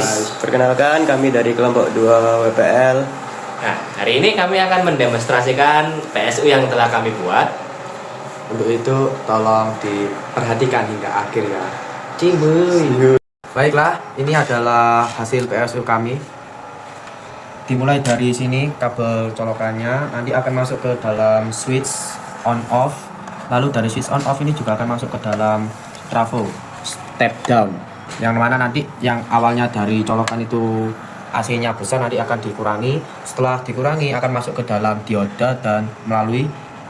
guys. Perkenalkan kami dari kelompok 2 WPL. Nah, hari ini kami akan mendemonstrasikan PSU yang telah kami buat. Untuk itu tolong diperhatikan hingga akhir ya. Cibuy. Baiklah, ini adalah hasil PSU kami. Dimulai dari sini kabel colokannya nanti akan masuk ke dalam switch on off. Lalu dari switch on off ini juga akan masuk ke dalam trafo step down. Yang mana nanti yang awalnya dari colokan itu AC-nya besar nanti akan dikurangi. Setelah dikurangi akan masuk ke dalam dioda dan melalui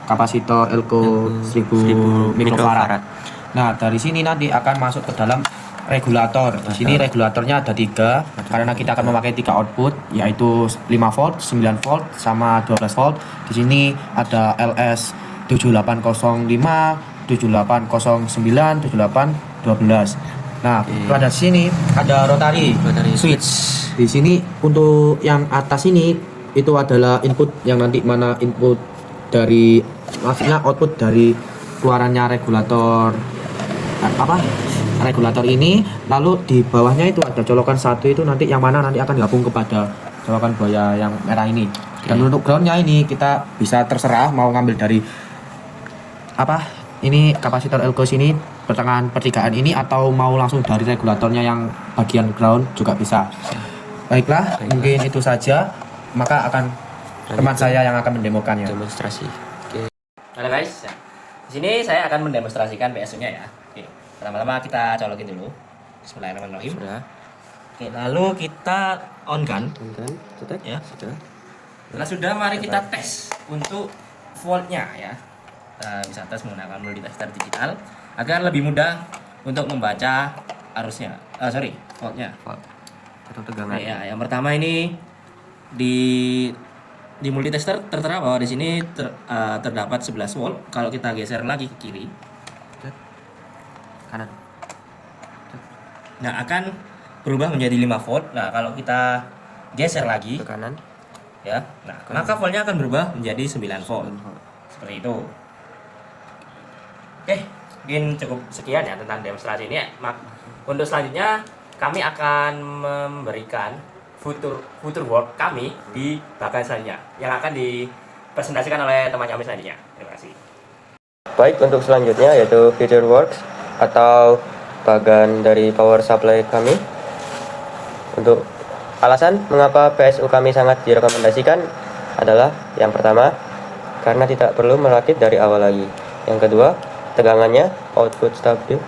kapasitor Elko 1000 mikrofarad. Nah, dari sini nanti akan masuk ke dalam regulator. Di sini regulatornya ada 3 karena kita akan memakai 3 output yaitu 5 volt, 9 volt sama 12 volt. Di sini ada LS 7805, 7809, 7812. Nah, pada sini ada rotary switch. Di sini untuk yang atas ini itu adalah input yang nanti mana input dari maksudnya output dari keluarannya regulator ini. Lalu di bawahnya itu ada colokan 1 itu nanti yang mana nanti akan gabung kepada colokan buaya yang merah ini. Dan untuk groundnya ini kita bisa terserah mau ngambil dari ini kapasitor Elko sini pertengahan pertigaan ini atau mau langsung dari regulatornya yang bagian ground juga bisa. Baiklah, mungkin itu saja. Maka akan teman saya yang akan mendemokannya. Demonstrasi. Halo guys. Di sini saya akan mendemonstrasikan PSU-nya ya. Oke. Pertama-tama kita colokin dulu. Bismillahirrahmanirrahim. Sudah. Oke, lalu kita on kan? Sudah. Ya. Sudah. Setelah sudah, mari kita tes untuk voltnya ya. Kita bisa tes menggunakan multitester digital agar lebih mudah untuk membaca arusnya. Voltnya. Atau tegangan. Ya, yang pertama ini di multitester tertera bahwa di sini terdapat 11 volt. Kalau kita geser lagi ke kiri, Kanan. nah akan berubah menjadi 5 volt. Nah, kalau kita geser lagi Ke kanan. ya, nah maka voltnya akan berubah menjadi 9 volt. Seperti itu. Oke, mungkin cukup sekian ya tentang demonstrasi ini. Untuk selanjutnya kami akan memberikan future work kami di bagian selanjutnya yang akan dipresentasikan oleh teman kami selanjutnya. Terima kasih. Baik, untuk selanjutnya yaitu future works atau bagian dari power supply kami. Untuk alasan mengapa PSU kami sangat direkomendasikan adalah yang pertama, karena tidak perlu merakit dari awal lagi. Yang kedua, tegangannya output stabil.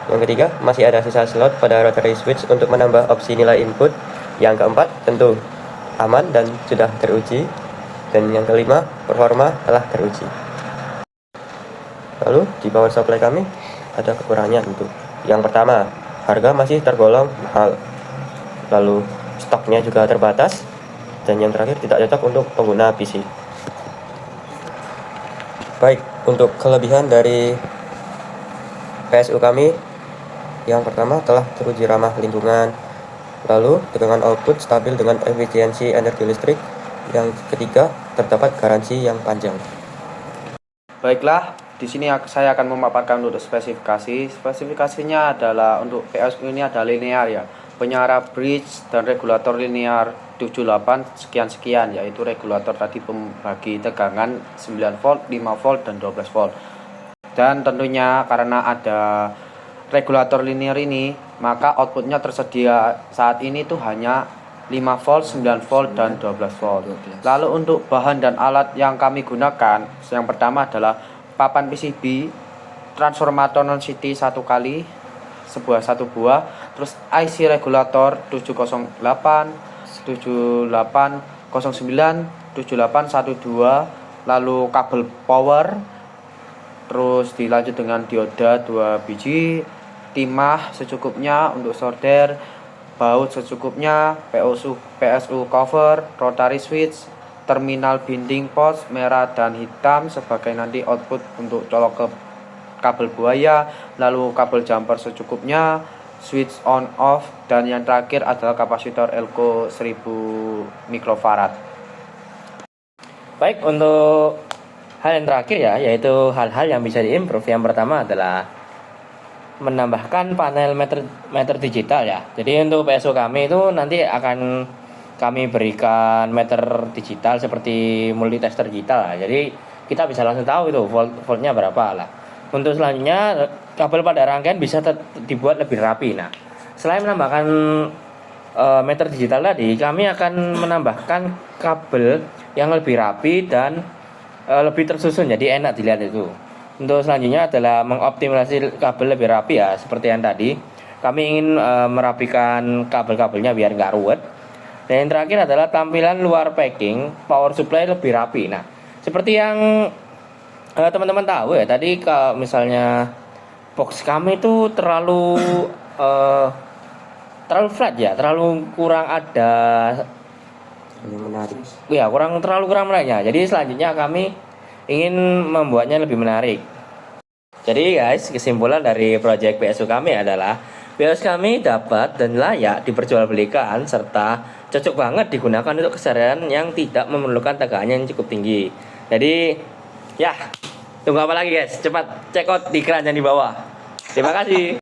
Yang ketiga, masih ada sisa slot pada rotary switch untuk menambah opsi nilai input. Yang keempat, tentu aman dan sudah teruji. Dan yang kelima, performa telah teruji. Lalu di power supply kami ada kekurangannya tentu. Yang pertama, harga masih tergolong mahal. Lalu stoknya juga terbatas. Dan yang terakhir, tidak cocok untuk pengguna PC. Baik, untuk kelebihan dari PSU kami, yang pertama telah teruji ramah lingkungan. Lalu tegangan output stabil dengan efisiensi energi listrik. Yang ketiga, terdapat garansi yang panjang. Baiklah, di sini saya akan memaparkan untuk spesifikasi. Spesifikasinya adalah untuk PSU ini ada linear ya. Penyara bridge dan regulator linear 78 sekian-sekian, yaitu regulator tadi pembagi tegangan 9 volt, 5 volt dan 12 volt. Dan tentunya karena ada regulator linear ini, maka outputnya tersedia saat ini tuh hanya 5 volt, 9 volt dan 12 volt. Lalu untuk bahan dan alat yang kami gunakan, yang pertama adalah papan PCB, transformator non CT 1 kali, satu buah, terus IC regulator 708, 7809, 7812, lalu kabel power, terus dilanjut dengan dioda 2 biji, timah secukupnya untuk solder, baut secukupnya, PSU cover, rotary switch, terminal binding port merah dan hitam sebagai nanti output untuk colok ke kabel buaya, lalu kabel jumper secukupnya, switch on off, dan yang terakhir adalah kapasitor Elko 1000 mikrofarad. Baik, untuk hal yang terakhir ya, yaitu hal-hal yang bisa diimprove. Yang pertama adalah menambahkan panel meter digital ya. Jadi untuk PSU kami itu nanti akan kami berikan meter digital seperti multitester digital lah. Jadi kita bisa langsung tahu itu voltnya berapa lah. Untuk selanjutnya kabel pada rangkaian bisa dibuat lebih rapi. Nah, selain menambahkan meter digital tadi, kami akan menambahkan kabel yang lebih rapi dan lebih tersusun, jadi enak dilihat itu. Untuk selanjutnya adalah mengoptimalisasi kabel lebih rapi ya, seperti yang tadi. Kami ingin merapikan kabel-kabelnya biar nggak ruwet. Dan yang terakhir adalah tampilan luar packing power supply lebih rapi. Nah, seperti yang teman-teman tahu ya, tadi kalau misalnya box kami itu terlalu flat ya, terlalu kurang ada Yang menarik. ya, terlalu kurang menariknya. Jadi selanjutnya kami ingin membuatnya lebih menarik. Jadi guys, kesimpulan dari proyek PSU kami adalah PSU kami dapat dan layak diperjualbelikan serta cocok banget digunakan untuk keseharian yang tidak memerlukan tegangan yang cukup tinggi. Jadi ya, tunggu apa lagi guys? Cepat check out di iklan yang di bawah. Terima kasih.